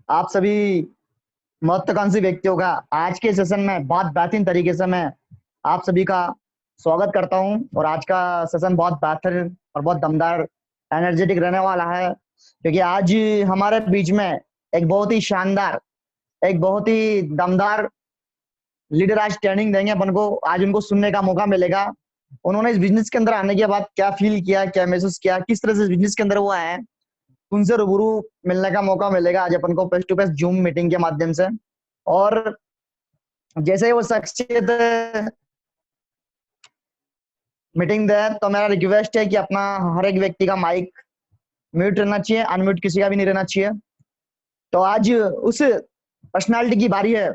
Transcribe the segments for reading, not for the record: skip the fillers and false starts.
आप सभी महत्वाकांक्षी व्यक्तियों का आज के सेशन में बहुत बेहतरीन तरीके से मैं आप सभी का स्वागत करता हूं। और आज का सेशन बहुत बेहतर और बहुत दमदार एनर्जेटिक रहने वाला है, क्योंकि आज हमारे बीच में एक बहुत ही शानदार, एक बहुत ही दमदार लीडर आज ट्रेनिंग देंगे अपन को। आज उनको सुनने का मौका मिलेगा, उन्होंने इस बिजनेस के अंदर आने के बाद क्या फील किया, क्या महसूस किया, किस तरह से इस बिजनेस के अंदर वो आए हैं, उनसे रूबरू मिलने का मौका मिलेगा आज अपन को face to face Zoom meeting के माध्यम से। और जैसे ही वो शख्सियत मीटिंग दे तो मेरा रिक्वेस्ट है कि अपना हर एक व्यक्ति का माइक म्यूट रहना चाहिए, अनम्यूट किसी का भी नहीं रहना चाहिए। तो आज उस पर्सनालिटी की बारी है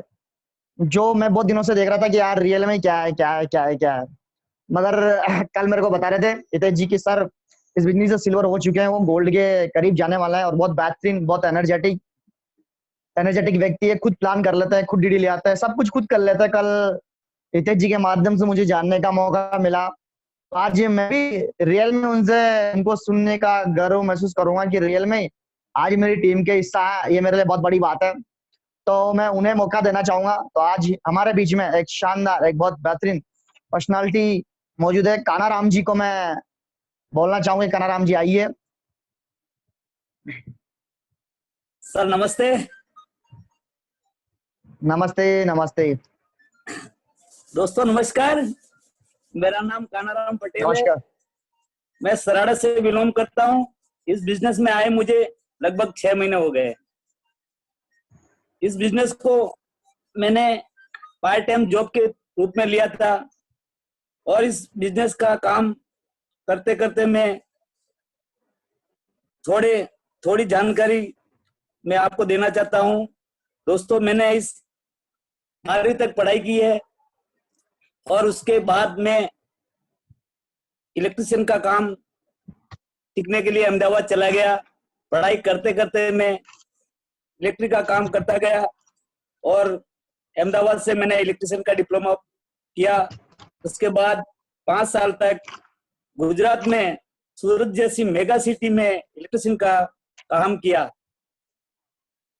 जो मैं बहुत दिनों से देख रहा था कि यार रियल में क्या है, क्या है, क्या है, क्या है। मगर कल मेरे को बता रहे थे हितेश जी की सर इस बिजनेस से सिल्वर हो चुके हैं, वो गोल्ड के करीब जाने वाला है। और बहुत बेहतरीन, बहुत एनर्जेटिक एनर्जेटिक व्यक्ति है, खुद प्लान कर लेता है, खुद डीडी ले आता है, सब कुछ खुद कर लेता है। कल हितेश जी के माध्यम से मुझे जानने का मौका मिला, तो आज मैं भी रियल में उनसे उनको सुनने का गर्व महसूस करूंगा कि रियल में आज मेरी टीम के हिस्सा है, ये मेरे लिए बहुत बड़ी बात है। तो मैं उन्हें मौका देना चाहूंगा। तो आज हमारे बीच में एक शानदार, एक बहुत बेहतरीन पर्सनालिटी मौजूद है। काना राम जी को मैं बोलना चाहूंगा, काना राम जी आइए। सर नमस्ते। नमस्ते नमस्ते। दोस्तों नमस्कार। मेरा नाम कानाराम पटेल है। नमस्कार। मैं सराड़ा से बिलोंग करता हूं। इस बिजनेस में आए मुझे लगभग 6 महीने हो गए। इस बिजनेस को मैंने पार्ट टाइम जॉब के रूप में लिया था, और इस बिजनेस का काम करते करते मैं थोड़ी जानकारी मैं आपको देना चाहता हूं। दोस्तों, मैंने इस 12वीं तक पढ़ाई की है, और उसके बाद मैं इलेक्ट्रिशियन का काम सीखने के लिए अहमदाबाद चला गया। पढ़ाई करते करते मैं इलेक्ट्रिक का काम करता गया, और अहमदाबाद से मैंने इलेक्ट्रिशियन का डिप्लोमा किया। उसके बाद 5 साल तक गुजरात में सूरत जैसी मेगा सिटी में इलेक्ट्रिशियन का काम किया।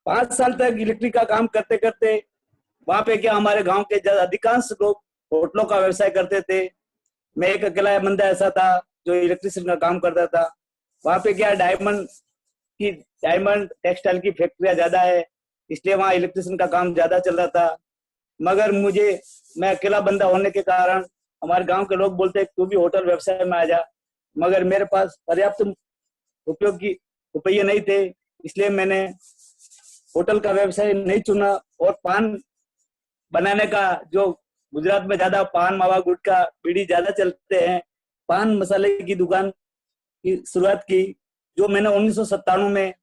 5 साल तक इलेक्ट्रिक का काम करते करते वहां पे क्या, हमारे गांव के अधिकांश लोग होटलों का व्यवसाय करते थे। मैं एक अकेला बंदा ऐसा था जो इलेक्ट्रिशियन का काम करता था। वहां पे क्या, डायमंड टेक्सटाइल की फैक्ट्रियां ज्यादा है, इसलिए वहां इलेक्ट्रिशियन का काम ज्यादा चल रहा था। मगर मैं अकेला बंदा होने के कारण हमारे गांव के लोग बोलते तू भी होटल व्यवसाय में आ जा। मगर मेरे पास पर्याप्त रुपये नहीं थे, इसलिए मैंने होटल का व्यवसाय नहीं चुना। और पान बनाने का, जो गुजरात में ज्यादा पान, मावा, गुटखा, बीड़ी ज्यादा चलते हैं, पान मसाले की दुकान की शुरुआत की, जो मैंने 1997 में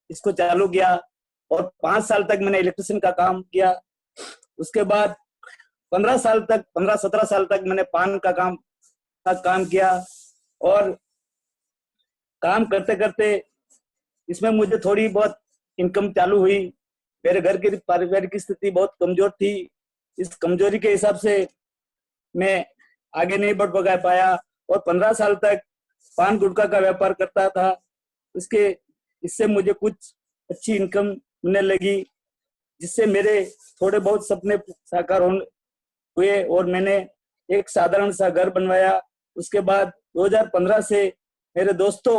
इसको चालू किया। और 5 साल तक मैंने इलेक्ट्रिशियन का काम किया। उसके बाद 15-17 साल तक मैंने पान का काम किया। और काम करते करते इसमें मुझे थोड़ी बहुत इनकम चालू हुई। मेरे घर की पारिवारिक स्थिति बहुत कमजोर थी। इस कमजोरी के हिसाब से मैं आगे नहीं बढ़ पाया, और 15 साल तक पान गुटखा का व्यापार करता था। इससे मुझे कुछ अच्छी इनकम मिलने लगी, जिससे मेरे थोड़े बहुत सपने साकार हुए, और मैंने एक साधारण सा घर बनवाया। उसके बाद 2015 से मेरे दोस्त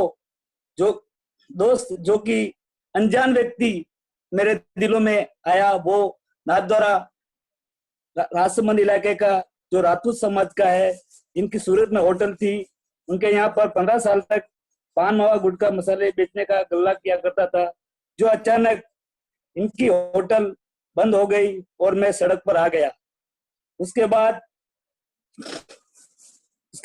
जो कि अनजान व्यक्ति मेरे दिलों में आया, वो नाथद्वारा राजसमंद इलाके का जो राजपूत समाज का है, इनकी सूरत में होटल थी। उनके यहाँ पर 15 साल तक पान, मावा, गुटखा, मसाले बेचने का गल्ला किया करता था, जो अचानक इनकी होटल बंद हो गई और मैं सड़क पर आ गया। उसके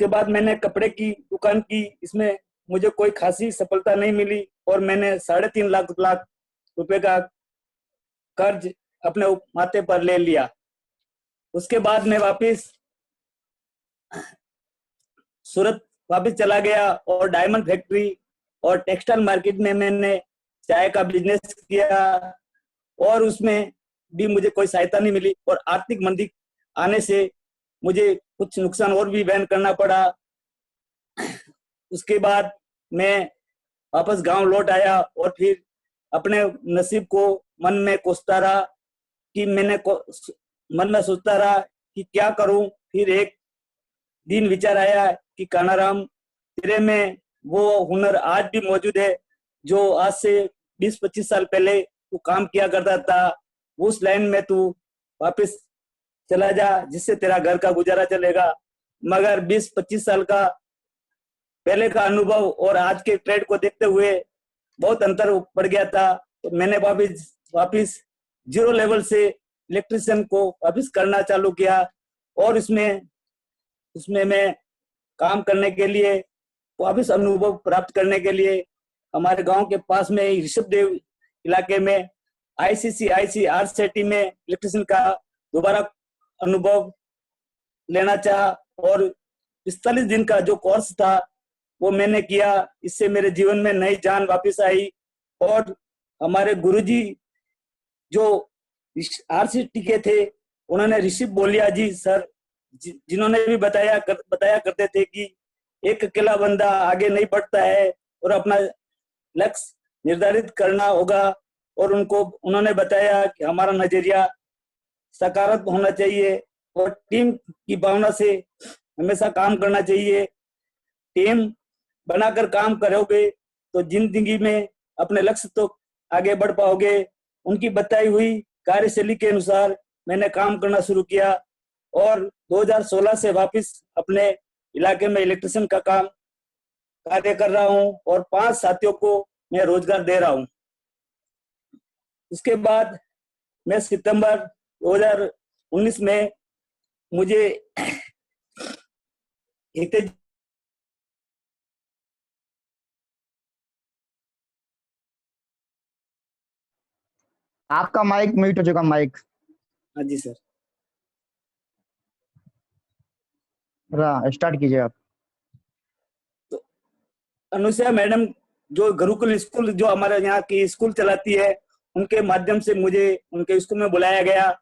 बाद मैंने कपड़े की दुकान की। इसमें मुझे कोई खासी सफलता नहीं मिली, और मैंने 3.5 लाख रुपए का कर्ज अपने माथे पर ले लिया। उसके बाद मैं सूरत वापस चला गया, और डायमंड फैक्ट्री और टेक्सटाइल मार्केट में मैंने चाय का बिजनेस किया, और उसमें भी मुझे कोई सहायता नहीं मिली, और आर्थिक मंदी आने से मुझे कुछ नुकसान और भी वहन करना पड़ा। उसके बाद मैं वापस गांव लौट आया, और फिर अपने नसीब को मन में कोसता रहा कि मन में सोचता रहा कि क्या करूं। फिर एक दिन विचार आया कि कानाराम, तेरे में वो हुनर आज भी मौजूद है जो आज से 20-25 साल पहले तू काम किया करता था। उस लाइन में तू वापस चला जा, जिससे तेरा घर का गुजारा चलेगा। मगर 20-25 साल का पहले का अनुभव और आज के ट्रेड को देखते हुए बहुत अंतर पड़ गया था। तो मैंने वापस जीरो लेवल से इलेक्ट्रिशियन को वापस करना चालू किया। और उसमें मैं काम करने के लिए, वापस अनुभव प्राप्त करने के लिए हमारे गांव के पास में ऋषभ देव इलाके में ICC/RCET में इलेक्ट्रिशियन का दोबारा अनुभव लेना चाहा। और 45 दिन का जो कोर्स था वो मैंने किया। इससे मेरे जीवन में नई जान वापस आई। और हमारे गुरुजी जो RCET के थे, उन्होंने ऋषभ बोलिया जी सर, जिन्होंने भी बताया करते थे कि एक अकेला बंदा आगे नहीं बढ़ता है और अपना लक्ष्य निर्धारित करना होगा। और उन्होंने बताया कि हमारा नजरिया सकारात्मक होना चाहिए और टीम की भावना से हमेशा काम करना चाहिए। टीम बनाकर काम करोगे तो जिंदगी में अपने लक्ष्य तो आगे बढ़ पाओगे। उनकी बताई हुई कार्यशैली के अनुसार मैंने काम करना शुरू किया और 2016 से वापस अपने इलाके में इलेक्ट्रिशियन का कार्य कर रहा हूं और 5 साथियों को मैं रोजगार दे रहा हूं। उसके बाद मैं सितंबर 2019 में मुझे आपका माइक म्यूट हो चुका। माइक हाँ जी सर, स्टार्ट कीजिए आप। तो अनुसया मैडम जो गुरुकुल स्कूल जो हमारे यहाँ की स्कूल चलाती है, उनके माध्यम से मुझे उनके स्कूल में बुलाया गया।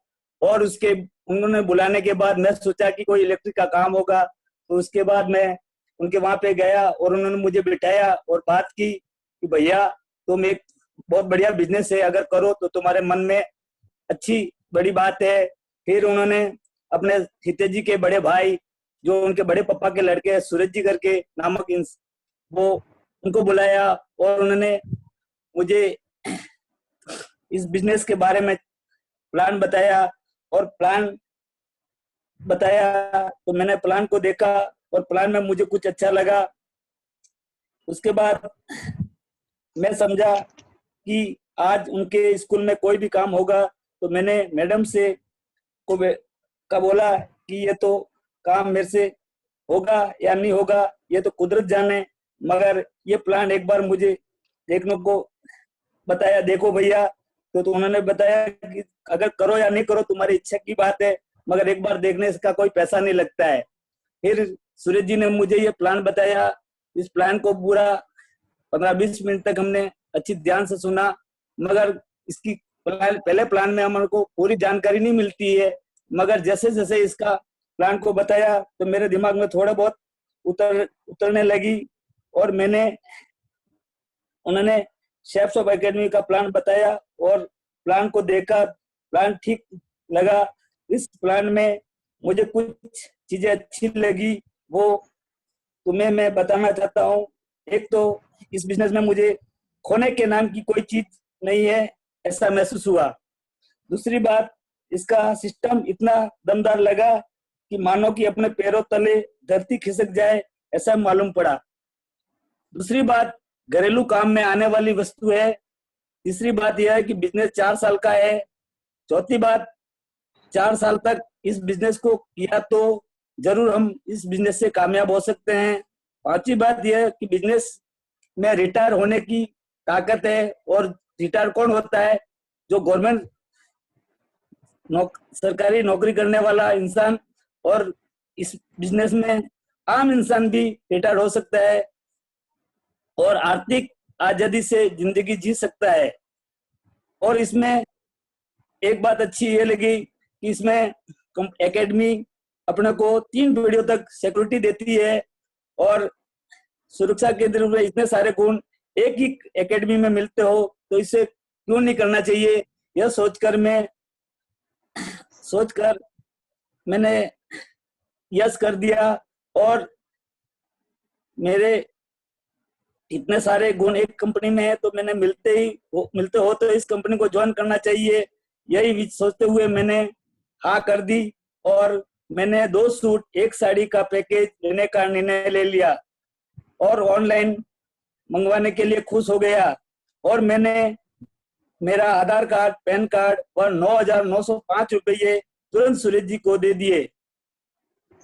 और उन्होंने बुलाने के बाद मैं सोचा कि कोई इलेक्ट्रिक का काम होगा। तो उसके बाद मैं उनके वहां पे गया और उन्होंने मुझे बिठाया और बात की कि भैया तुम एक बहुत बढ़िया बिजनेस है, अगर करो तो तुम्हारे मन में अच्छी बड़ी बात है। फिर उन्होंने अपने हितेश जी के बड़े भाई, जो उनके बड़े पापा के लड़के सूरज जी करके नामक वो उनको बुलाया और उन्होंने मुझे इस बिजनेस के बारे में प्लान बताया। और प्लान बताया तो मैंने प्लान को देखा और प्लान में मुझे कुछ अच्छा लगा। उसके बाद मैं समझा कि आज उनके स्कूल में कोई भी काम होगा तो मैंने मैडम से का बोला कि ये तो काम मेरे से होगा या नहीं होगा, ये तो कुदरत जाने, मगर ये प्लान एक बार मुझे देखने को बताया। देखो भैया, तो उन्होंने बताया कि अगर करो या नहीं करो तुम्हारी इच्छा की बात है, मगर एक बार देखने का कोई पैसा नहीं लगता है। फिर सूरज जी ने मुझे ये प्लान बताया। इस प्लान को पूरा 15-20 मिनट तक हमने अच्छी ध्यान से सुना, मगर इसकी पहले प्लान में हमारे को पूरी जानकारी नहीं मिलती है। मगर जैसे जैसे इसका प्लान को बताया तो मेरे दिमाग में थोड़ा बहुत उतरने लगी और उन्होंने शेफ्स ऑफ एकेडमी का प्लान बताया और प्लान को देखा, प्लान ठीक लगा। इस प्लान में मुझे कुछ चीजें अच्छी लगी, वो तुम्हें मैं बताना चाहता हूँ। एक तो इस बिजनेस में मुझे खोने के नाम की कोई चीज नहीं है, ऐसा महसूस हुआ। दूसरी बात, इसका सिस्टम इतना दमदार लगा कि मानो कि अपने पैरों तले धरती खिसक जाए ऐसा मालूम पड़ा। दूसरी बात, घरेलू काम में आने वाली वस्तु है। तीसरी बात यह है कि बिजनेस 4 साल का है। चौथी बात, 4 साल तक इस बिजनेस को किया तो जरूर हम इस बिजनेस से कामयाब हो सकते हैं। पांचवी बात यह है कि बिजनेस में रिटायर होने की ताकत है। और रिटायर कौन होता है? जो गवर्नमेंट सरकारी नौकरी करने वाला इंसान। और इस बिजनेस में आम इंसान भी रिटायर हो सकता है और आर्थिक आजादी से जिंदगी जी सकता है। और इसमें एक बात अच्छी ये लगी कि इसमें एकेडमी अपने को 3 पीढ़ियों तक सिक्योरिटी देती है और सुरक्षा के दृष्टि में इतने सारे गुण एक ही एकेडमी में मिलते हो तो इससे क्यों नहीं करना चाहिए, यह सोचकर मैंने यस कर दिया। और मेरे इतने सारे गुण एक कंपनी में है, तो मैंने मिलते हो तो इस कंपनी को ज्वाइन करना चाहिए, यही सोचते हुए मैंने हाँ कर दी। और मैंने 2 सूट 1 साड़ी का पैकेज लेने का निर्णय ले लिया और ऑनलाइन मंगवाने के लिए खुश हो गया। और मैंने मेरा आधार कार्ड, पैन कार्ड और 9,905 रुपये तुरंत सूरज जी को दे दिए।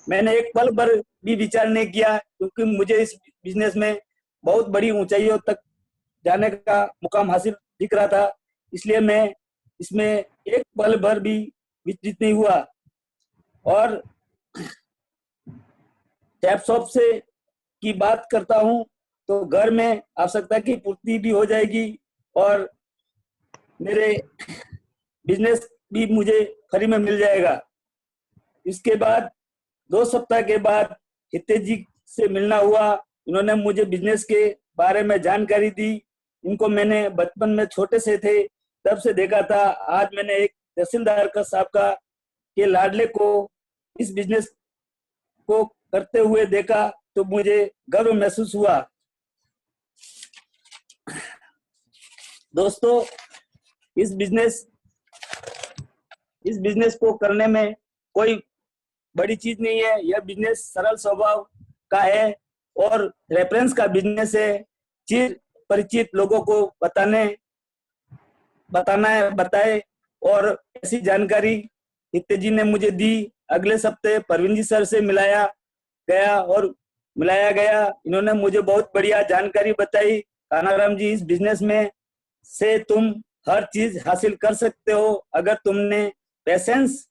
मैंने एक पल भर भी विचार नहीं किया, क्योंकि मुझे इस बिजनेस में बहुत बड़ी ऊंचाइयों तक जाने का मुकाम हासिल दिख रहा था, इसलिए मैं इसमें एक पल भर भी विचलित नहीं हुआ। और टैप शॉप से की बात करता हूं तो घर में आवश्यकता की पूर्ति भी हो जाएगी और मेरे बिजनेस भी मुझे फ्री में मिल जाएगा। इसके बाद 2 सप्ताह के बाद हितेश जी से मिलना हुआ। इन्होंने मुझे बिजनेस के बारे में जानकारी दी। इनको मैंने बचपन में छोटे से थे तब से देखा था। आज मैंने एक तहसीलदार का साहब का के लाडले को इस बिजनेस को करते हुए देखा तो मुझे गर्व महसूस हुआ। दोस्तों, इस बिजनेस को करने में कोई बड़ी चीज नहीं है। यह बिजनेस सरल स्वभाव का है और रेफरेंस का बिजनेस है। चिर परिचित लोगों को बताए और ऐसी जानकारी हितेश जी ने मुझे दी। अगले सप्ते परवीन जी सर से मिलाया गया। इन्होंने मुझे बहुत बढ़िया जानकारी बताई। कानाराम जी, इस बिजनेस में से तुम हर चीज हासिल कर सकते हो अगर तुमने पेशेंस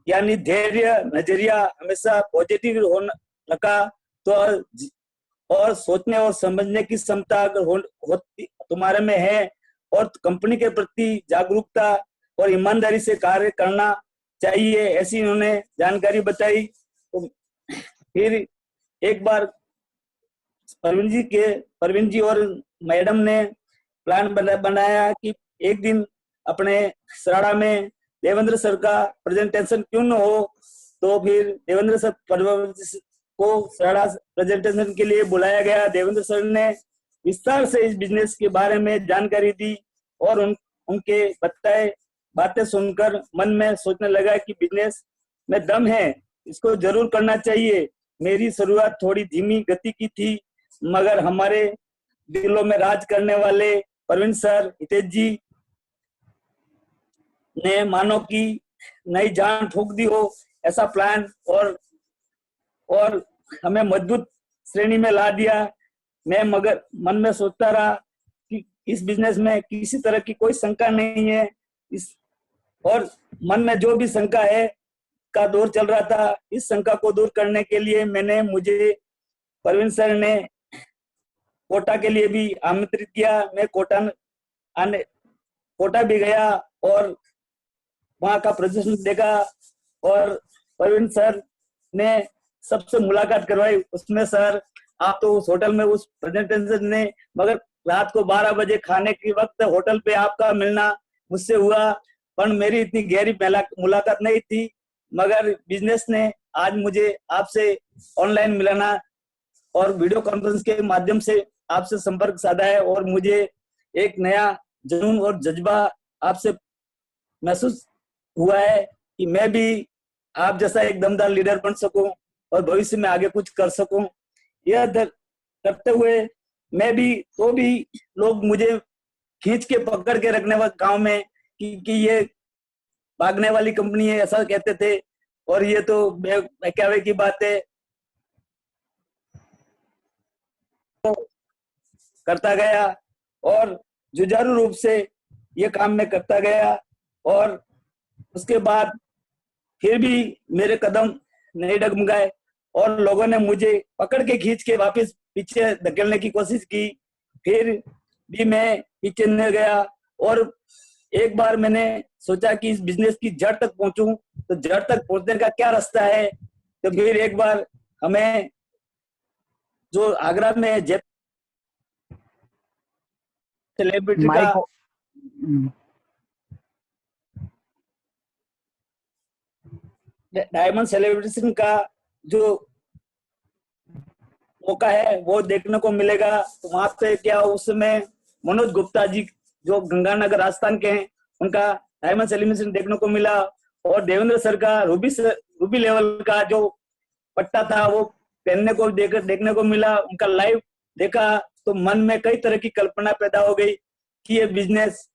यानी धैर्य, नजरिया हमेशा पॉजिटिव रखा तो, और सोचने और समझने की क्षमता अगर तुम्हारे में है और कंपनी के प्रति जागरूकता और ईमानदारी से कार्य करना चाहिए, ऐसी इन्होंने जानकारी बताई। तो फिर एक बार परवीन जी और मैडम ने प्लान बनाया कि एक दिन अपने सराड़ा में देवेंद्र सर का प्रेजेंटेशन क्यों न हो। तो फिर देवेंद्र सर को सराड़ा प्रेजेंटेशन के लिए बुलाया गया। देवेंद्र सर ने विस्तार से इस बिजनेस के बारे में जानकारी दी और उनके बताए बातें सुनकर मन में सोचने लगा कि बिजनेस में दम है, इसको जरूर करना चाहिए। मेरी शुरुआत थोड़ी धीमी गति की थी, मगर हमारे दिलों में राज करने वाले परवीन सर, हितेश जी ने मानो कि नई जान फूंक दी हो ऐसा प्लान और हमें मजबूत श्रेणी में ला दिया। मैं मगर मन में सोचता रहा कि इस बिजनेस में किसी तरह की कोई शंका नहीं है। और मन में जो भी शंका है का दौर चल रहा था, इस शंका को दूर करने के लिए मुझे परवीन सर ने कोटा के लिए भी आमंत्रित किया। मैं कोटा भी गया और वहां का प्रदर्शन देखा और परवीन सर ने सबसे मुलाकात करवाई। उसमें सर, आप तो उस होटल में उस प्रेजेंटेशन ने, मगर रात को 12 बजे खाने के वक्त होटल पे आपका मिलना मुझसे हुआ, पर मेरी इतनी गहरी मुलाकात नहीं थी। मगर बिजनेस ने आज मुझे आपसे ऑनलाइन मिलाना और वीडियो कॉन्फ्रेंस के माध्यम से आपसे संपर्क साधा है और मुझे एक नया जुनून और जज्बा आपसे महसूस हुआ है कि मैं भी आप जैसा एक दमदार लीडर बन सकूं और भविष्य में आगे कुछ कर सकूं। यह करते हुए मैं भी लोग मुझे खींच के पकड़ के रखने वाले गांव में कि ये भागने वाली कंपनी है, ऐसा कहते थे। और ये तो बहकावे की बात है। तो करता गया और जुझारू रूप से ये काम मैं करता गया और उसके बाद फिर भी मेरे कदम नहीं डगमगाए और लोगों ने मुझे पकड़ के खींच के वापस पीछे धकेलने की कोशिश की। फिर भी मैं पीछे नहीं गया और एक बार मैंने सोचा कि इस बिजनेस की जड़ तक पहुंचूं, तो जड़ तक पहुंचने का क्या रास्ता है। तो फिर एक बार हमें जो आगरा में सेलिब्रिटी का डायमंड सेलिब्रेशन का जो मौका है वो देखने को मिलेगा। तो वहां पे क्या उसमें मनोज गुप्ता जी जो गंगानगर राजस्थान के हैं उनका डायमंड सेलिब्रेशन देखने को मिला, और देवेंद्र सर का रूबी लेवल का जो पट्टा था वो पहनने को देखने को मिला। उनका लाइव देखा तो मन में कई तरह की कल्पना पैदा हो गई कि ये बिजनेस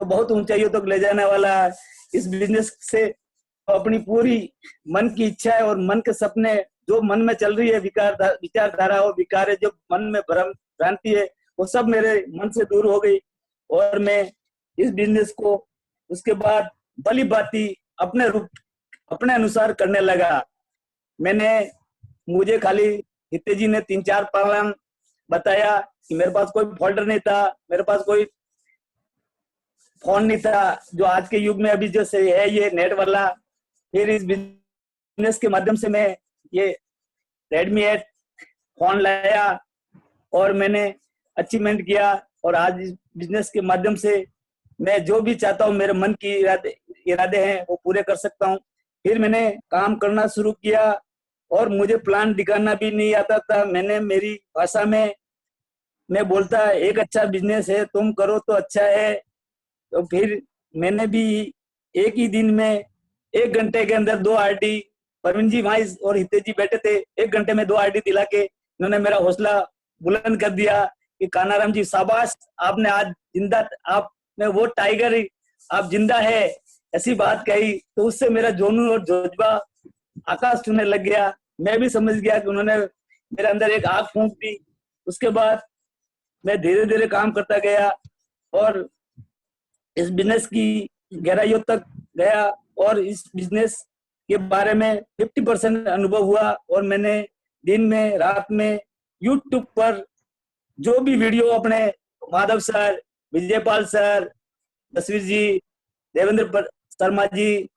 तो बहुत ऊंचाइयों तक ले जाने वाला है। इस बिजनेस से अपनी पूरी मन की इच्छा है और मन के सपने जो मन में चल रही है विचारधारा और विकार है, जो मन में भ्रम भ्रांति है, वो सब मेरे मन से दूर हो गई और मैं इस बिजनेस को उसके बाद भली भांति अपने अनुसार करने लगा। मुझे खाली हिते जी ने 3-4 प्लान बताया कि मेरे पास कोई फोल्डर नहीं था, मेरे पास कोई फोन नहीं था जो आज के युग में अभी जैसे है ये नेट वाला। फिर इस बिजनेस के माध्यम से मैं ये Redmi 8 फोन लाया और मैंने अचीवमेंट किया, और आज इस बिजनेस के माध्यम से मैं जो भी चाहता हूँ मेरे मन की इरादे हैं वो पूरे कर सकता हूँ। फिर मैंने काम करना शुरू किया और मुझे प्लान दिखाना भी नहीं आता था। मैंने मेरी भाषा में मैं बोलता एक अच्छा बिजनेस है तुम करो तो अच्छा है। तो फिर मैंने भी एक ही दिन में 1 घंटे के अंदर 2 आरडी, परवीन जी भाई और हितेश जी बैठे थे, 1 घंटे में 2 आरडी दिला के इन्होंने मेरा हौसला बुलंद कर दिया कि कानाराम जी शाबाश, आपने आज जिंदा, आपने वो टाइगर आप जिंदा है, ऐसी बात कही। तो उससे मेरा जोनू और जज्बा आकाश छूने लग गया। मैं भी समझ गया कि उन्होंने मेरे अंदर एक आग फूंक दी। उसके बाद मैं धीरे धीरे काम करता गया और इस बिजनेस की गहराइयों तक गया और इस बिजनेस के बारे में 50% अनुभव हुआ। और मैंने दिन में रात में यूट्यूब पर जो भी वीडियो अपने माधव सर, विजयपाल सर, तस्वीर जी, देवेंद्र शर्मा जी,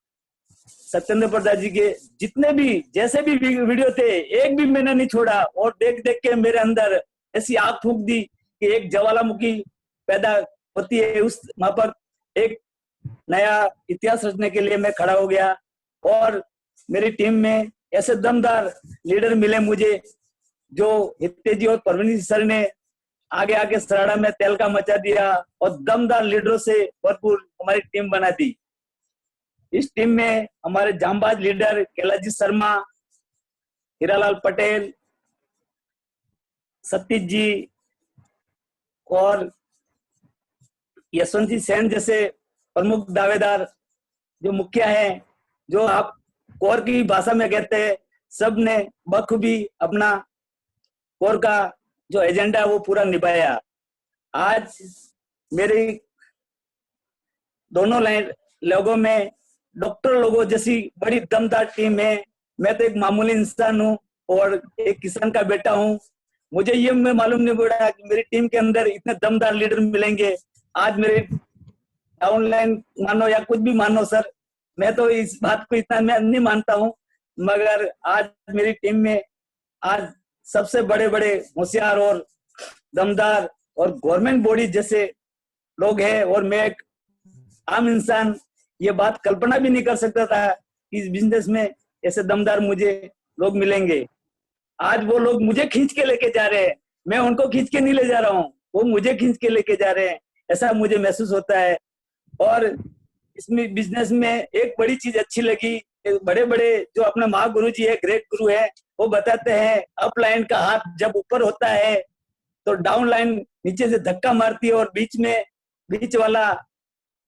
सत्येंद्र प्रसाद जी के जितने भी जैसे भी वीडियो थे एक भी मैंने नहीं छोड़ा, और देख देख के मेरे अंदर ऐसी आग फूंक दी कि एक ज्वालामुखी पैदा होती है, उस वहां पर एक नया इतिहास रचने के लिए मैं खड़ा हो गया। और मेरी टीम में ऐसे दमदार लीडर मिले मुझे जो हितेश जी और परवीन सर ने आगे आगे सराड़ा में तेल का मचा दिया और दमदार लीडरों से भरपूर हमारी टीम बना दी। इस टीम में हमारे जांबाज लीडर कैलाश जी शर्मा, हीरालाल पटेल, सतीश जी और यशवंत जी सेन जैसे प्रमुख दावेदार जो मुखिया हैं, जो आप कोर की भाषा में कहते हैं, सब ने बखूबी अपना कोर का जो एजेंडा है वो पूरा निभाया। आज मेरी दोनों लाइन लोगों में डॉक्टर लोगों जैसी बड़ी दमदार टीम है। मैं तो एक मामूली इंसान हूँ और एक किसान का बेटा हूँ। मुझे ये मैं मालूम नहीं पड़ा कि मेरी टीम के अंदर इतने दमदार लीडर मिलेंगे। आज मेरे डाउनलाइन मानो या कुछ भी मानो सर, मैं तो इस बात को इतना मैं नहीं मानता हूँ, मगर आज मेरी टीम में आज सबसे बड़े बड़े होशियार और दमदार और गवर्नमेंट बॉडी जैसे लोग हैं। और मैं एक आम इंसान ये बात कल्पना भी नहीं कर सकता था कि इस बिजनेस में ऐसे दमदार मुझे लोग मिलेंगे। आज वो लोग मुझे खींच के लेके जा रहे हैं, मैं उनको खींच के नहीं ले जा रहा हूँ, वो मुझे खींच के लेके जा रहे हैं, ऐसा मुझे महसूस होता है। और इसमें बिजनेस में एक बड़ी चीज अच्छी लगी, बड़े बड़े जो अपने महागुरु जी है, ग्रेट गुरु है, वो बताते हैं अप लाइन का हाथ जब ऊपर होता है तो डाउन लाइन नीचे से धक्का मारती है और बीच वाला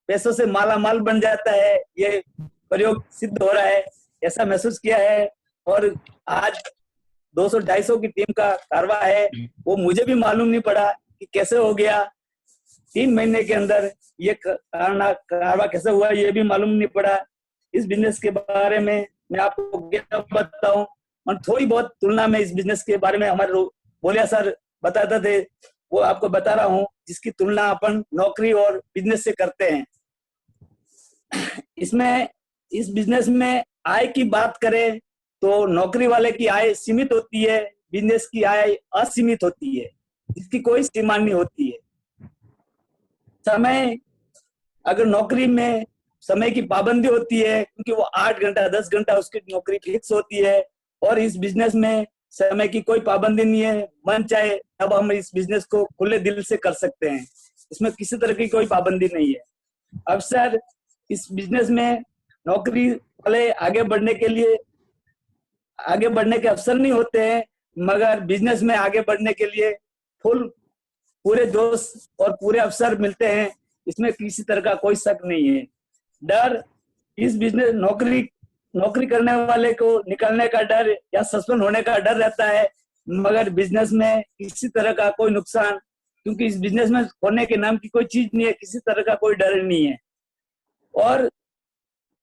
पैसों से माला माल बन जाता है। ये प्रयोग सिद्ध हो रहा है, ऐसा महसूस किया है। और आज 200-250 की टीम का कारवा है, वो मुझे भी मालूम नहीं पड़ा कि कैसे हो गया। 3 महीने के अंदर ये कारवा कैसे हुआ ये भी मालूम नहीं पड़ा। इस बिजनेस के बारे में मैं आपको क्या बताऊं, और थोड़ी बहुत तुलना में इस बिजनेस के बारे में हमारे बोलिया सर बताते थे, वो आपको बता रहा हूं, जिसकी तुलना अपन नौकरी और बिजनेस से करते हैं। इस बिजनेस में आय की बात करें तो नौकरी वाले की आय सीमित होती है, बिजनेस की आय असीमित होती है, जिसकी कोई सीमा नहीं होती है। समय अगर नौकरी में समय की पाबंदी होती है, क्योंकि वो 8 घंटा 10 घंटा उसकी नौकरी फिक्स होती है, और इस बिजनेस में समय की कोई पाबंदी नहीं है, मन चाहे तब हम इस बिजनेस को खुले दिल से कर सकते हैं, इसमें किसी तरह की कोई पाबंदी नहीं है। अक्सर इस बिजनेस में नौकरी वाले आगे बढ़ने के अवसर नहीं होते हैं, मगर बिजनेस में आगे बढ़ने के लिए पूरे जोश और पूरे अवसर मिलते हैं, इसमें किसी तरह का कोई शक नहीं है। डर इस बिजनेस नौकरी करने वाले को निकलने का डर या सस्पेंड होने का डर रहता है, मगर बिजनेस में किसी तरह का कोई नुकसान, क्योंकि इस बिजनेस में होने के नाम की कोई चीज नहीं है, किसी तरह का कोई डर नहीं है। और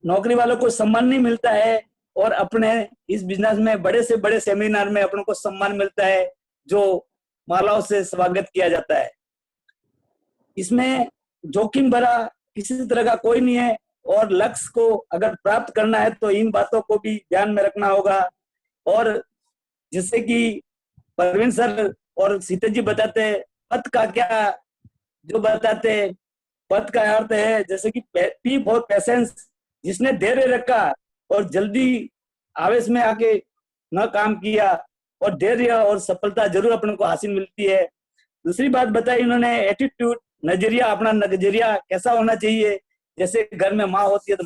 नौकरी वालों को सम्मान नहीं मिलता है, और अपने इस बिजनेस में बड़े से बड़े सेमिनार में अपनों को सम्मान मिलता है, जो मालाओं से स्वागत किया जाता है। इसमें जोखिम भरा किसी तरह का कोई नहीं है, और लक्ष्य को अगर प्राप्त करना है तो इन बातों को भी ध्यान में रखना होगा। और जिससे कि परवीन सर और सीता जी बताते पथ का क्या, जो बताते पथ का अर्थ है जैसे कि पी फॉर पेशेंस, जिसने धैर्य रखा और जल्दी आवेश में आके न काम किया, और धैर्य और सफलता जरूर अपने को हासिल मिलती है। दूसरी बात बताई उन्होंने एटीट्यूड, नजरिया, अपना नजरिया कैसा होना चाहिए। जैसे घर में माँ होती है तो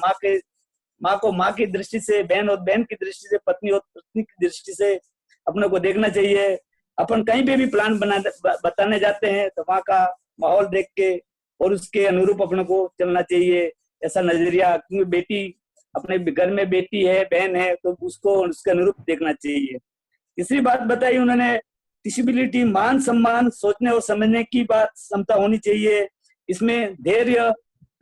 माँ को माँ की दृष्टि से, बहन और बहन की दृष्टि से, पत्नी और पत्नी की दृष्टि से अपने को देखना चाहिए। अपन कहीं पे भी प्लान बताने जाते हैं तो वहाँ का माहौल देख के और उसके अनुरूप अपने को चलना चाहिए, ऐसा नजरिया। क्योंकि बेटी अपने घर में बेटी है, बहन है, तो उसको उसके अनुरूप देखना चाहिए। तीसरी बात बताई उन्होंने टीचिबिलिटी, मान सम्मान, सोचने और समझने की बात क्षमता होनी चाहिए। इसमें धैर्य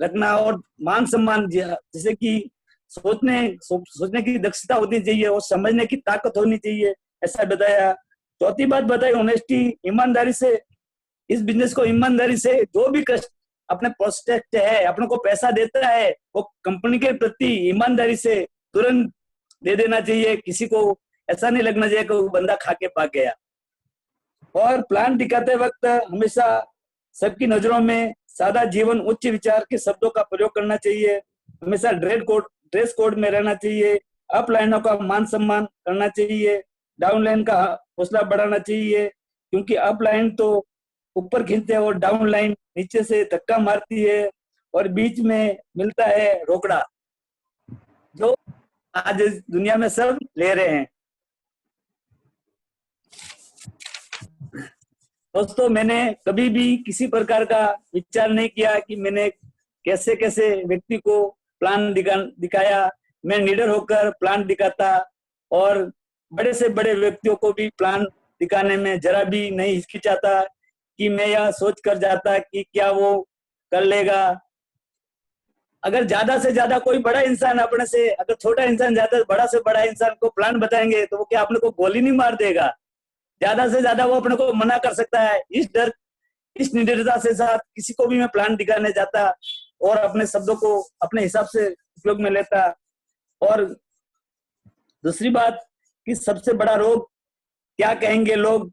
रखना और मान सम्मान, जैसे कि सोचने की दक्षता होनी चाहिए और समझने की ताकत होनी चाहिए, ऐसा बताया। चौथी बात बताई ऑनेस्टी, ईमानदारी से इस बिजनेस को, ईमानदारी से जो भी कष्ट अपने प्रोस्पेक्ट है, अपने को पैसा देता है, वो कंपनी के प्रति ईमानदारी से तुरंत दे देना चाहिए। किसी को ऐसा नहीं लगना चाहिए कि वो बंदा खा के भाग गया। और प्लान दिखाते वक्त हमेशा सबकी नजरों में सादा जीवन, उच्च विचार के शब्दों का प्रयोग करना चाहिए। हमेशा ड्रेस कोड में रहना चाहिए। अप लाइनों का मान सम्मान करना चाहिए। डाउन लाइन का हौसला बढ़ाना चाहिए, क्योंकि अप लाइन तो ऊपर खींचते हैं और डाउन लाइन नीचे से धक्का मारती है, और बीच में मिलता है रोकड़ा, जो आज दुनिया में सब ले रहे हैं। दोस्तों, मैंने कभी भी किसी प्रकार का विचार नहीं किया कि मैंने कैसे कैसे व्यक्ति को प्लान दिखाया। मैं निडर होकर प्लान दिखाता, और बड़े से बड़े व्यक्तियों को भी प्लान दिखाने में जरा भी नहीं हिचकिचाता कि मैं यह सोच कर जाता कि क्या वो कर लेगा। अगर ज्यादा से ज्यादा कोई बड़ा इंसान अपने से, अगर छोटा इंसान ज्यादा बड़ा से बड़ा इंसान को प्लान बताएंगे तो वो क्या अपने को गोली नहीं मार देगा? ज्यादा से ज्यादा वो अपने को मना कर सकता है। इस निडरता से साथ किसी को भी मैं प्लान दिखाने जाता और अपने शब्दों को अपने हिसाब से उपयोग में लेता। और दूसरी बात कि सबसे बड़ा रोग क्या कहेंगे लोग,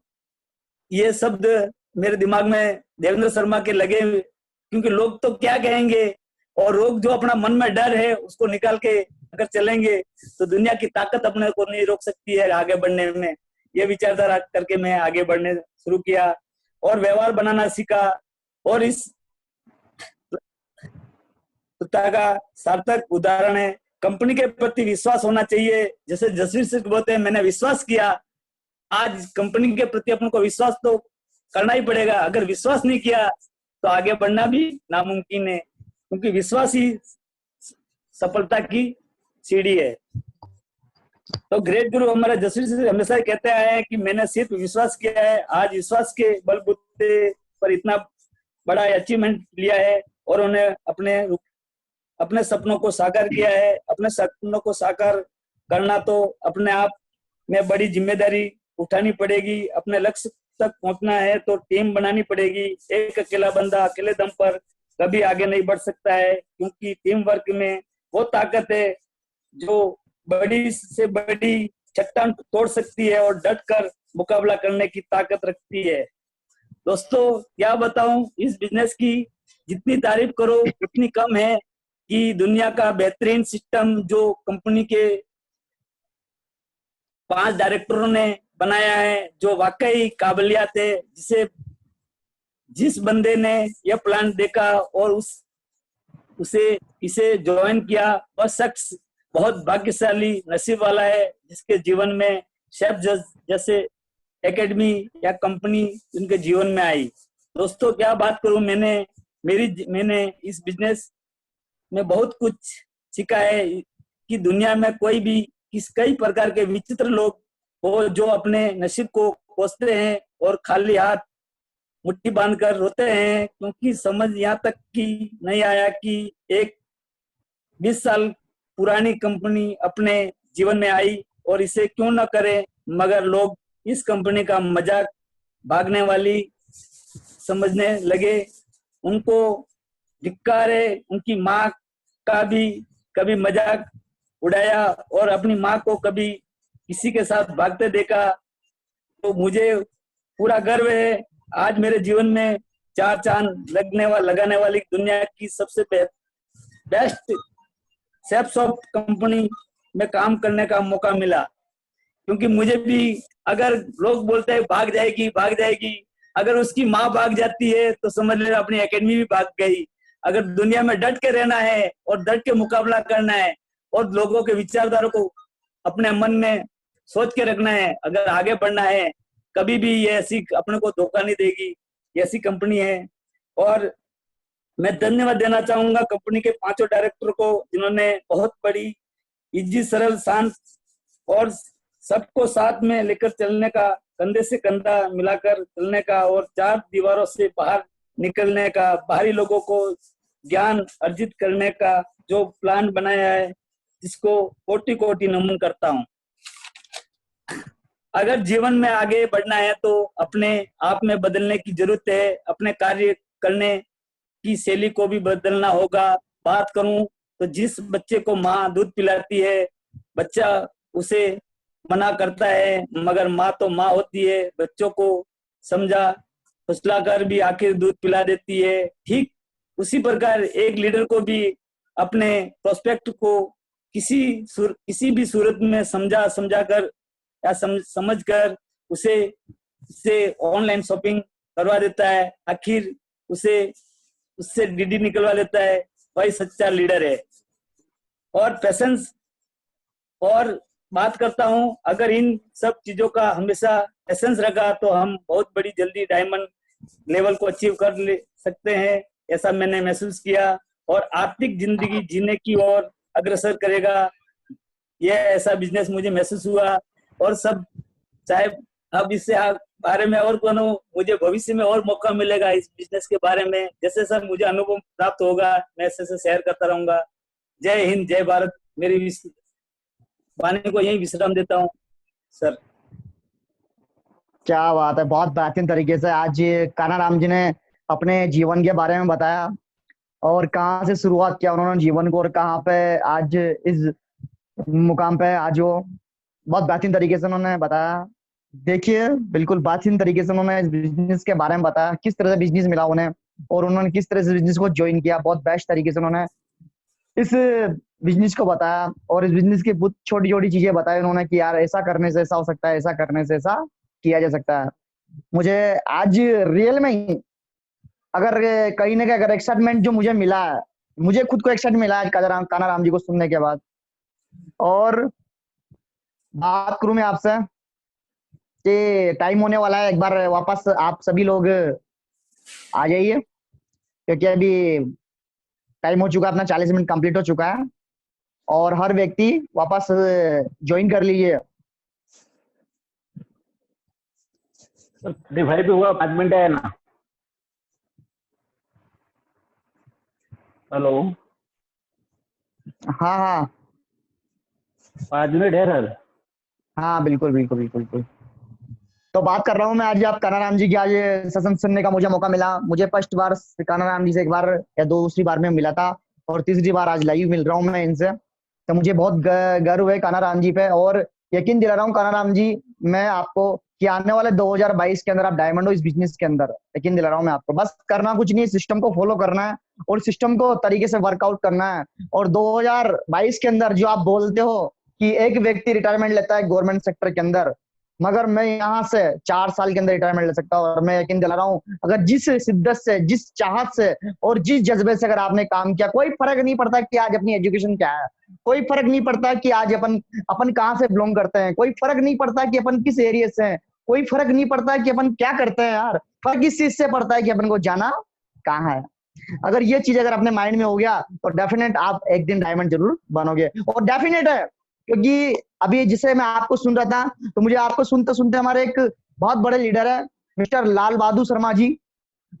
ये शब्द मेरे दिमाग में देवेंद्र शर्मा के लगे, क्योंकि लोग तो क्या कहेंगे, और रोग जो अपना मन में डर है उसको निकाल के अगर चलेंगे तो दुनिया की ताकत अपने को नहीं रोक सकती है आगे बढ़ने में। ये विचारधारा करके मैं आगे बढ़ने शुरू किया और व्यवहार बनाना सीखा। और इस का सार्थक उदाहरण है, कंपनी के प्रति विश्वास होना चाहिए। जैसे जसवीर सिंह बोलते हैं, मैंने विश्वास किया। आज कंपनी के प्रति अपन को विश्वास तो करना ही पड़ेगा। अगर विश्वास नहीं किया तो आगे बढ़ना भी नामुमकिन है, क्योंकि विश्वास ही सफलता की सीढ़ी है। तो ग्रेट गुरु हमारा जसवीर सिंह हमेशा कहते आए हैं कि मैंने सिर्फ विश्वास किया है, आज विश्वास के बलबूते पर इतना बड़ा अचीवमेंट लिया है, और उन्हें अपने सपनों को साकार किया है। अपने सपनों को साकार करना तो अपने आप में बड़ी जिम्मेदारी उठानी पड़ेगी। अपने लक्ष्य तक पहुंचना है तो टीम बनानी पड़ेगी। एक अकेला बंदा अकेले दम पर कभी आगे नहीं बढ़ सकता है, क्योंकि टीम वर्क में वो ताकत है जो बड़ी से बड़ी चट्टान तोड़ सकती है और डट कर मुकाबला करने की ताकत रखती है। दोस्तों क्या बताऊं, इस बिजनेस की जितनी तारीफ करो उतनी कम है कि दुनिया का बेहतरीन सिस्टम जो कंपनी के 5 डायरेक्टरों ने बनाया है, जो वाकई काबिलियत है, जिस बंदे ने यह प्लान देखा और उसे इसे ज्वाइन किया, वह शख्स बहुत भाग्यशाली नसीब वाला है, जिसके जीवन में शेफ जैसे एकेडमी या कंपनी उनके जीवन में आई। दोस्तों क्या बात करूं, मैंने इस बिजनेस में बहुत कुछ सीखा है कि दुनिया में कोई भी कई प्रकार के विचित्र लोग हो जो अपने नसीब को कोसते हैं और खाली हाथ मुट्ठी बांधकर रोते हैं, क्योंकि समझ यहाँ तक कि नहीं आया कि एक 20 साल पुरानी कंपनी अपने जीवन में आई और इसे क्यों न करे, मगर लोग इस कंपनी का मजाक भागने वाली समझने लगे। उनको धिक्कारे, उनकी माँ का भी कभी मजाक उड़ाया और अपनी माँ को कभी किसी के साथ भागते देखा, तो मुझे पूरा गर्व है। आज मेरे जीवन में 4 चांद लगाने वाली दुनिया की सबसे बेस्ट शेफ शॉप कंपनी में काम करने का मौका मिला, क्योंकि मुझे भी, अगर लोग बोलते हैं भाग जाएगी, अगर उसकी माँ भाग जाती है तो समझ लेना अपनी एकेडमी भी भाग गई। अगर दुनिया में डट के रहना है और डट के मुकाबला करना है और लोगों के विचारधारा को अपने मन में सोच के रखना है, अगर आगे बढ़ना है, कभी भी ये ऐसी अपने को धोखा नहीं देगी, ऐसी कंपनी है। और मैं धन्यवाद देना चाहूंगा कंपनी के 5 डायरेक्टर को, जिन्होंने बहुत बड़ी इजी, सरल, शांत और सबको साथ में लेकर चलने का, कंधे से कंधा मिलाकर चलने का और 4 दीवारों से बाहर निकलने का, बाहरी लोगों को ज्ञान अर्जित करने का जो प्लान बनाया है, जिसको कोटि कोटि नमन करता हूं। अगर जीवन में आगे बढ़ना है तो अपने आप में बदलने की जरूरत है, अपने कार्य करने की शैली को भी बदलना होगा। बात करूं तो जिस बच्चे को माँ दूध पिलाती है, बच्चा उसे मना करता है, मगर माँ तो माँ होती है, बच्चों को समझा फुसला कर भी आखिर दूध पिला देती है। ठीक उसी प्रकार एक लीडर को भी अपने प्रोस्पेक्ट को किसी भी सूरत में समझा कर या समझ कर उससे ऑनलाइन शॉपिंग करवा देता है, आखिर उससे डीडी निकलवा लेता है, वही सच्चा लीडर है। और पैसेंस और बात करता हूं, अगर इन सब चीजों का हमेशा पैसेंस रखा तो हम बहुत बड़ी जल्दी डायमंड लेवल को अचीव कर ले सकते हैं, ऐसा मैंने महसूस किया। और आर्थिक जिंदगी जीने की ओर अग्रसर करेगा, यह ऐसा बिजनेस मुझे महसूस हुआ। और सब चाहे अब इससे बारे में और कोनो मुझे भविष्य में और मौका मिलेगा इस बिजनेस के बारे में, जैसे सर मुझे अनुभव प्राप्त होगा, मैं ऐसे शेयर करता रहूंगा। जय हिंद, जय भारत। मेरी वाणी को यही विश्राम देता हूँ सर। क्या बात है, बहुत बेहतरीन तरीके से आज कानाराम जी ने अपने जीवन के बारे में बताया और कहाँ से शुरुआत किया उन्होंने जीवन को और कहाँ पे आज इस मुकाम पे आज वो बहुत बेहतरीन तरीके से उन्होंने बताया। देखिए बिल्कुल बेहतरीन तरीके से उन्होंने इस बिजनेस के बारे में बताया, किस तरह से बिजनेस मिला उन्हें और उन्होंने किस तरह से बिजनेस को ज्वाइन किया। बहुत बेस्ट तरीके से उन्होंने इस बिजनेस को बताया और इस बिजनेस की बहुत छोटी छोटी चीजें बताई उन्होंने कि यार ऐसा करने से ऐसा हो सकता है, ऐसा करने से ऐसा किया जा सकता है। मुझे आज रियल में ही अगर कहीं ना कहीं अगर एक्साइटमेंट जो मुझे मिला है, मुझे खुद को एक्साइटमेंट मिला है कानाराम जी को सुनने के बाद। और बात करूं मैं आपसे कि टाइम होने वाला है, एक बार वापस आप सभी लोग आ जाइए, क्योंकि अभी टाइम हो चुका है अपना, 40 मिनट कंप्लीट हो चुका है और हर व्यक्ति वापस ज्वाइन कर लीजिए। भाई भी हुआ 5 मिनट है ना। हेलो, हाँ हाँ 5 मिनट है सर। हाँ बिल्कुल बिल्कुल बिल्कुल बिल्कुल। तो बात कर रहा हूँ मैं, आज आप कानाराम जी की आज सत्संग सुनने का मुझे मौका मिला। मुझे फर्स्ट बार कानाराम जी से एक बार या दूसरी बार में मिला था और तीसरी बार आज लाइव मिल रहा हूँ मैं इनसे, तो मुझे बहुत गर्व है कानाराम जी पे। और यकीन दिला रहा हूँ कानाराम जी मैं आपको कि आने वाले 2022 के अंदर आप डायमंड हो इस बिजनेस के अंदर। यकीन दिला रहा हूँ मैं आपको, बस करना कुछ नहीं, सिस्टम को फॉलो करना है और सिस्टम को तरीके से वर्कआउट करना है। और 2022 के अंदर जो आप बोलते हो कि एक व्यक्ति रिटायरमेंट लेता है गवर्नमेंट सेक्टर के अंदर, मगर मैं यहाँ से 4 साल के अंदर रिटायरमेंट ले सकता हूँ। और मैं यकीन दिला रहा हूँ, अगर जिस शिद्दत से, जिस चाहत से और जिस जज्बे से अगर आपने काम किया, कोई फर्क नहीं पड़ता कि आज अपनी एजुकेशन क्या है, कोई फर्क नहीं पड़ता कि आज अपन कहाँ से बिलोंग करते हैं, कोई फर्क नहीं पड़ता कि अपन किस एरिया से हैं, कोई फर्क नहीं पड़ता कि अपन क्या करते हैं यार, फर्क इस चीज से पड़ता है कि अपन को जाना कहाँ है। अगर ये चीज अगर अपने माइंड में हो गया तो डेफिनेट आप एक दिन डायमंड जरूर बनोगे। और डेफिनेट है, क्योंकि अभी जिसे मैं आपको सुन रहा था तो मुझे आपको सुनते सुनते हमारे एक बहुत बड़े लीडर है मिस्टर लाल बहादुर शर्मा जी,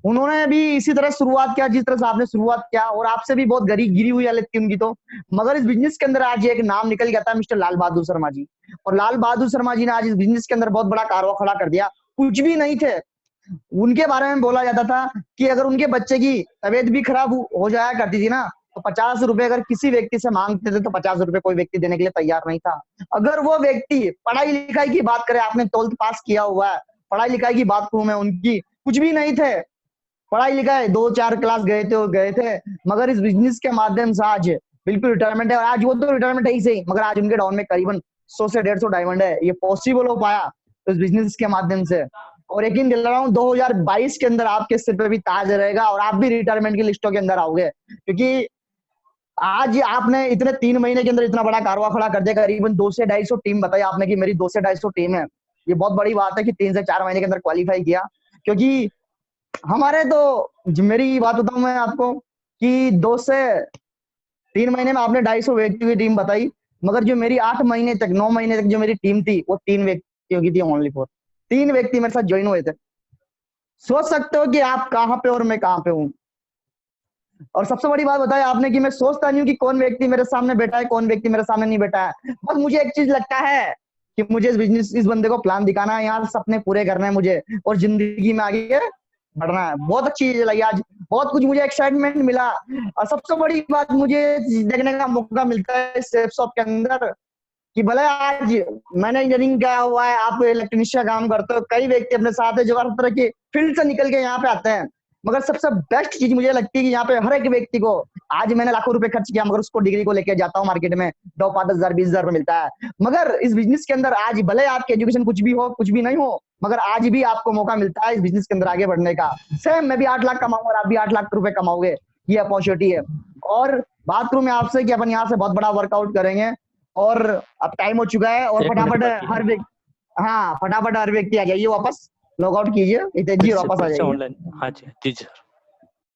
उन्होंने भी इसी तरह शुरुआत किया जिस तरह से आपने शुरुआत किया, और आपसे भी बहुत गिरी हुई हालत थी उनकी तो, मगर इस बिजनेस के अंदर आज एक नाम निकल गया था मिस्टर लाल बहादुर शर्मा जी। और लाल बहादुर शर्मा जी ने आज इस बिजनेस के अंदर बहुत बड़ा कारवा खड़ा कर दिया। कुछ भी नहीं थे, उनके बारे में बोला जाता था कि अगर उनके बच्चे की तबीयत भी खराब हो जाया करती थी ना, तो 50 रुपए अगर किसी व्यक्ति से मांगते थे तो 50 रुपए कोई व्यक्ति देने के लिए तैयार नहीं था। अगर वो व्यक्ति पढ़ाई लिखाई की बात करे, आपने 12th पास किया हुआ है, पढ़ाई लिखाई की बात करूं मैं, उनकी कुछ भी नहीं थे, पढ़ाई लिखाई 2-4 क्लास गए थे, मगर इस बिजनेस के माध्यम से आज बिल्कुल रिटायरमेंट है। और आज वो तो रिटायरमेंट है ही सही, मगर आज उनके डाउन में करीबन 100 से 150 डायमंड है। ये पॉसिबल हो पाया तो इस बिजनेस के माध्यम से। और यकीन दिला रहा हूँ 2022 के अंदर आपके सिर पे भी ताज रहेगा और आप भी रिटायरमेंट की लिस्टों के अंदर आओगे, क्योंकि आज आपने इतने 3 महीने के अंदर इतना बड़ा कारवा खड़ा कर दिया। करीबन 200 से 250 टीम बताई आपने कि मेरी 200 से 250 टीम है। ये बहुत बड़ी बात है कि 3 से 4 महीने के अंदर क्वालिफाई किया, क्योंकि हमारे तो मेरी बात बताऊं मैं आपको कि 2 से 3 महीने में आपने 250 व्यक्तियों की टीम बताई, मगर जो मेरी 8 महीने तक 9 महीने तक जो मेरी टीम थी वो 3 व्यक्तियों की थी, ओनली फॉर 3 व्यक्ति मेरे साथ ज्वाइन हुए थे। सोच सकते हो कि आप कहाँ पे और मैं कहाँ पे हूँ। और सबसे बड़ी बात बताया आपने कि मैं सोचता नहीं हूँ कि कौन व्यक्ति मेरे सामने बैठा है, कौन व्यक्ति मेरे सामने नहीं बैठा है। बस मुझे एक चीज लगता है कि मुझे इस बिजनेस, इस बंदे को प्लान दिखाना है, यहाँ सपने पूरे करने हैं मुझे और जिंदगी में आगे बढ़ना है। बहुत अच्छी चीज लगी आज, बहुत कुछ मुझे एक्साइटमेंट मिला। और सबसे बड़ी बात मुझे देखने का मौका मिलता है सेफ शॉप के अंदर कि भले आज मैंने इंजीनियरिंग किया हुआ है, आप इलेक्ट्रीशियन काम करते हो, कई व्यक्ति अपने साथ है जो हर तरह की फील्ड से निकल के यहाँ पे आते हैं, मगर सबसे बेस्ट चीज मुझे लगती है कि यहाँ पे हर एक व्यक्ति को, आज मैंने लाखों रुपए खर्च किया मगर उसको डिग्री को लेके जाता हूँ मार्केट में 2-5 हजार 20 हजार मिलता है। मगर इस बिजनेस के अंदर आज भले आपकी एजुकेशन कुछ भी हो कुछ भी नहीं हो, मगर आज भी आपको मौका मिलता है इस बिजनेस के अंदर आगे बढ़ने का। सेम मैं भी 8 लाख कमाऊंगा और आप भी 8 लाख रुपए कमाओगे, ये अपॉर्चुनिटी है। और बात करूं मैं आपसे कि अपन यहाँ से बहुत बड़ा वर्कआउट करेंगे, और अब टाइम हो चुका है और फटाफट हर व्यक्ति, हाँ फटाफट हर व्यक्ति आ जाइए, वापस लॉग आउट कीजिए, हितेश जी वापस आ जाइए। ऑनलाइन, हाँ जी जी सर।